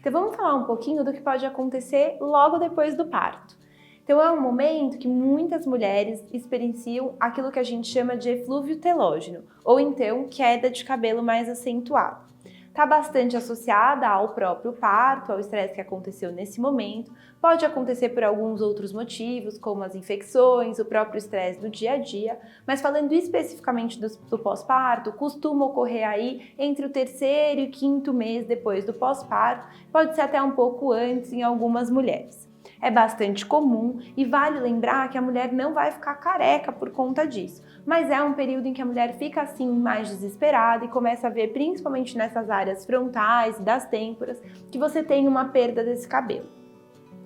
Então vamos falar um pouquinho do que pode acontecer logo depois do parto. Então é um momento que muitas mulheres experienciam aquilo que a gente chama de eflúvio telógeno, ou então queda de cabelo mais acentuada. Está bastante associada ao próprio parto, ao estresse que aconteceu nesse momento. Pode acontecer por alguns outros motivos, como as infecções, o próprio estresse do dia a dia, mas falando especificamente do pós-parto, costuma ocorrer aí entre o 3º e 5º mês depois do pós-parto, pode ser até um pouco antes em algumas mulheres. É bastante comum e vale lembrar que a mulher não vai ficar careca por conta disso, mas é um período em que a mulher fica assim mais desesperada e começa a ver, principalmente nessas áreas frontais e das têmporas, que você tem uma perda desse cabelo.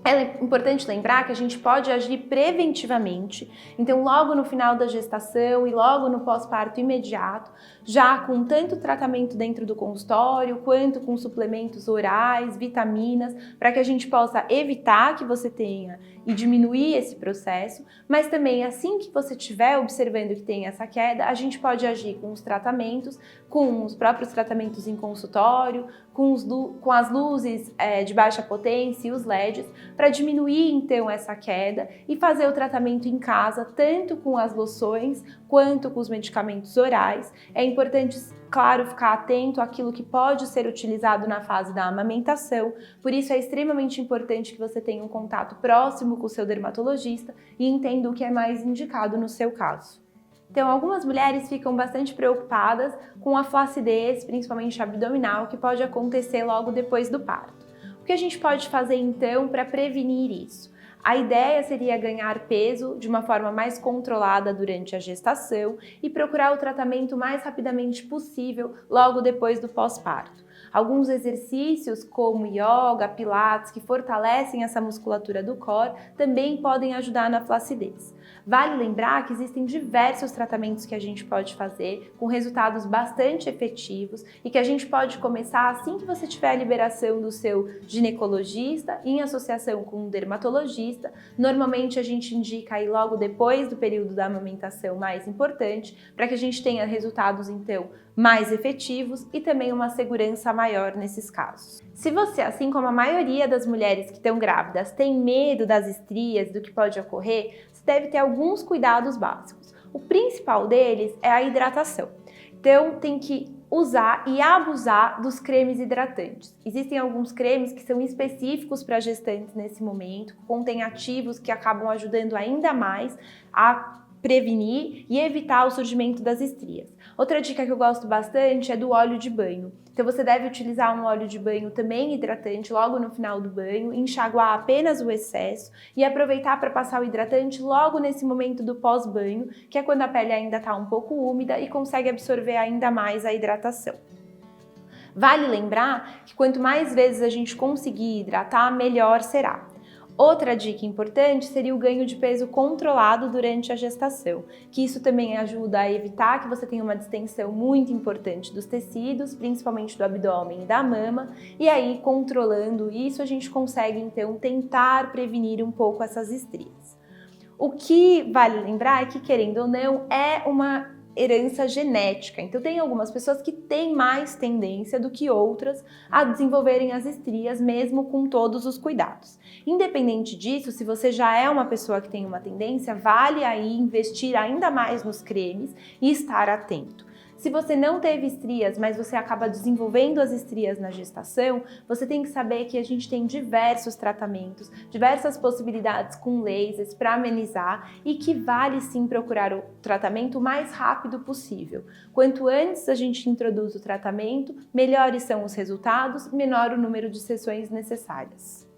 É importante lembrar que a gente pode agir preventivamente, então logo no final da gestação e logo no pós-parto imediato, já com tanto tratamento dentro do consultório, quanto com suplementos orais, vitaminas, para que a gente possa evitar que você tenha e diminuir esse processo, mas também assim que você estiver observando que tem essa queda, a gente pode agir com os tratamentos, com os próprios tratamentos em consultório, com as luzes de baixa potência e os LEDs, para diminuir então essa queda e fazer o tratamento em casa, tanto com as loções quanto com os medicamentos orais. É importante, claro, ficar atento àquilo que pode ser utilizado na fase da amamentação, por isso é extremamente importante que você tenha um contato próximo com o seu dermatologista e entenda o que é mais indicado no seu caso. Então, algumas mulheres ficam bastante preocupadas com a flacidez, principalmente abdominal, que pode acontecer logo depois do parto. O que a gente pode fazer então para prevenir isso? A ideia seria ganhar peso de uma forma mais controlada durante a gestação e procurar o tratamento mais rapidamente possível logo depois do pós-parto. Alguns exercícios como yoga, pilates, que fortalecem essa musculatura do core, também podem ajudar na flacidez. Vale lembrar que existem diversos tratamentos que a gente pode fazer com resultados bastante efetivos e que a gente pode começar assim que você tiver a liberação do seu ginecologista em associação com um dermatologista. Normalmente a gente indica aí logo depois do período da amamentação mais importante para que a gente tenha resultados então mais efetivos e também uma segurança maior nesses casos. Se você, assim como a maioria das mulheres que estão grávidas, tem medo das estrias, do que pode ocorrer, você deve ter alguns cuidados básicos. O principal deles é a hidratação. Então tem que usar e abusar dos cremes hidratantes. Existem alguns cremes que são específicos para gestantes nesse momento, contêm ativos que acabam ajudando ainda mais a prevenir e evitar o surgimento das estrias. Outra dica que eu gosto bastante é do óleo de banho. Então você deve utilizar um óleo de banho também hidratante logo no final do banho, enxaguar apenas o excesso e aproveitar para passar o hidratante logo nesse momento do pós-banho, que é quando a pele ainda está um pouco úmida e consegue absorver ainda mais a hidratação. Vale lembrar que quanto mais vezes a gente conseguir hidratar, melhor será. Outra dica importante seria o ganho de peso controlado durante a gestação, que isso também ajuda a evitar que você tenha uma distensão muito importante dos tecidos, principalmente do abdômen e da mama, e aí controlando isso a gente consegue então tentar prevenir um pouco essas estrias. O que vale lembrar é que, querendo ou não, é uma herança genética. Então tem algumas pessoas que têm mais tendência do que outras a desenvolverem as estrias, mesmo com todos os cuidados. Independente disso, se você já é uma pessoa que tem uma tendência, vale aí investir ainda mais nos cremes e estar atento. Se você não teve estrias, mas você acaba desenvolvendo as estrias na gestação, você tem que saber que a gente tem diversos tratamentos, diversas possibilidades com lasers para amenizar e que vale sim procurar o tratamento o mais rápido possível. Quanto antes a gente introduz o tratamento, melhores são os resultados, menor o número de sessões necessárias.